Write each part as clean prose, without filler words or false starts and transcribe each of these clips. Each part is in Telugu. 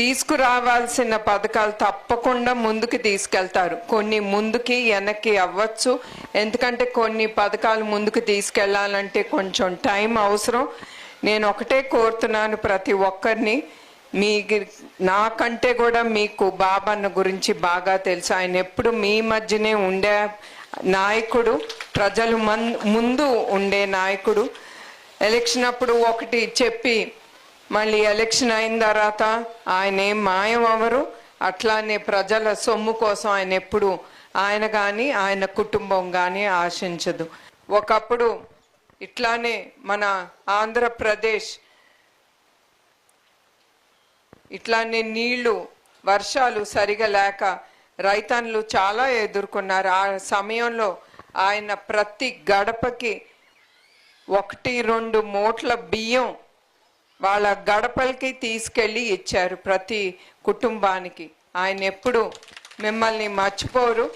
తీసుకురావాల్సిన పథకాలు తప్పకుండా ముందుకు తీసుకెళ్తారు. కొన్ని ముందుకి వెనక్కి అవ్వచ్చు, ఎందుకంటే కొన్ని పథకాలు ముందుకు తీసుకెళ్లాలంటే కొంచెం టైం అవసరం. నేను ఒకటే కోరుతున్నాను ప్రతి ఒక్కరిని, నాకంటే కూడా మీకు బాబన్న గురించి బాగా తెలుసు. ఆయన ఎప్పుడు మీ మధ్యనే ఉండే నాయకుడు, ప్రజలు ముందు ఉండే నాయకుడు. ఎలక్షన్ అప్పుడు ఒకటి చెప్పి మళ్ళీ ఎలక్షన్ అయిన తర్వాత ఆయన ఏం మాయం అవ్వరు. అట్లానే ప్రజల సొమ్ము కోసం ఆయన ఎప్పుడు ఆయన కానీ ఆయన కుటుంబం కానీ ఆశించదు. ఒకప్పుడు ఇట్లానే మన ఆంధ్రప్రదేశ్ ఇట్లానే నీళ్లు వర్షాలు సరిగా లేక రైతన్నులు చాలా ఎదుర్కొన్నారు. ఆ సమయంలో ఆయన ప్రతి గడపకి 1-2 మూటల బియ్యం వాళ్ళ గడపలకి తీసుకెళ్ళి ఇచ్చారు ప్రతి కుటుంబానికి. ఆయన ఎప్పుడు మిమ్మల్ని మర్చిపోరు.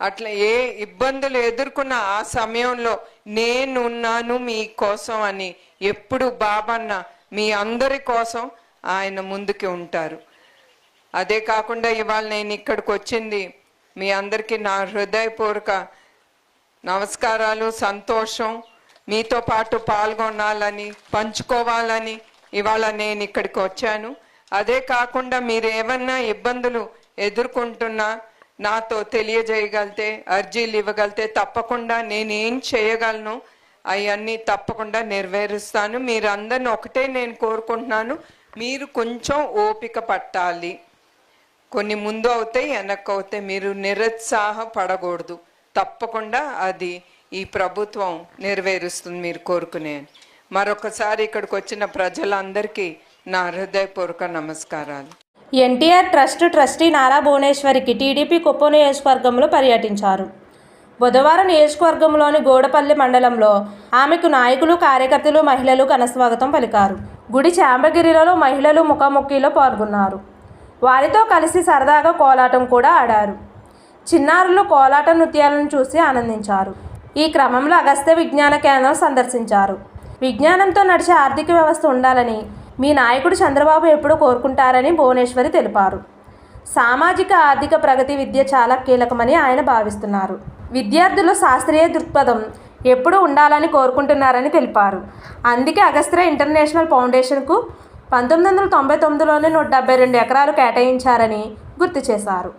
అట్లా ఏ ఇబ్బందులు ఎదుర్కొన్న ఆ సమయంలో నేనున్నాను మీకోసం అని ఎప్పుడు బాబన్న మీ అందరి కోసం ఆయన ముందుకి ఉంటారు. అదే కాకుండా ఇవాళ నేను ఇక్కడికి వచ్చింది మీ అందరికీ నా హృదయపూర్వక నమస్కారాలు, సంతోషం. మీతో పాటు పాల్గొనాలని, పంచుకోవాలని ఇవాళ నేను ఇక్కడికి వచ్చాను. అదే కాకుండా మీరు ఏమన్నా ఇబ్బందులు ఎదుర్కొంటున్నా నాతో తెలియజేయగలితే, అర్జీలు ఇవ్వగలితే తప్పకుండా నేనేం చేయగలను అవన్నీ తప్పకుండా నెరవేరుస్తాను. మీరందరిని ఒకటే నేను కోరుకుంటున్నాను, మీరు కొంచెం ఓపిక పట్టాలి. కొన్ని ముందు అవుతాయి, వెనక్కి అవుతాయి. మీరు నిరుత్సాహపడకూడదు. తప్పకుండా అది ఈ ప్రభుత్వం నెరవేరుస్తుంది మీరు కోరుకునే. మరొకసారి ఇక్కడికి వచ్చిన ప్రజలందరికీ నా హృదయపూర్వక నమస్కారాలు. ఎన్టీఆర్ ట్రస్ట్ ట్రస్టీ నారా భువనేశ్వరికి టీడీపీ కుప్పం నియోజకవర్గంలో పర్యటించారు. బుధవారం నియోజకవర్గంలోని గోడపల్లి మండలంలో ఆమెకు నాయకులు, కార్యకర్తలు, మహిళలు ఘనస్వాగతం పలికారు. గుడి చాంబగిరిలో మహిళలు ముఖాముఖిలో పాల్గొన్నారు. వారితో కలిసి సరదాగా కోలాటం కూడా ఆడారు. చిన్నారులు కోలాట నృత్యాలను చూసి ఆనందించారు. ఈ క్రమంలో అగస్త్య విజ్ఞాన కేంద్రం సందర్శించారు. విజ్ఞానంతో నడిచే ఆర్థిక వ్యవస్థ ఉండాలని మీ నాయకుడు చంద్రబాబు ఎప్పుడూ కోరుకుంటారని భువనేశ్వరి తెలిపారు. సామాజిక ఆర్థిక ప్రగతి విద్య చాలా కీలకమని ఆయన భావిస్తున్నారు. విద్యార్థులు శాస్త్రీయ దృక్పథం ఎప్పుడూ ఉండాలని కోరుకుంటున్నారని తెలిపారు. అందుకే అగస్త్య ఇంటర్నేషనల్ ఫౌండేషన్కు 1999లోనే 172 ఎకరాలు కేటాయించారని గుర్తు చేశారు.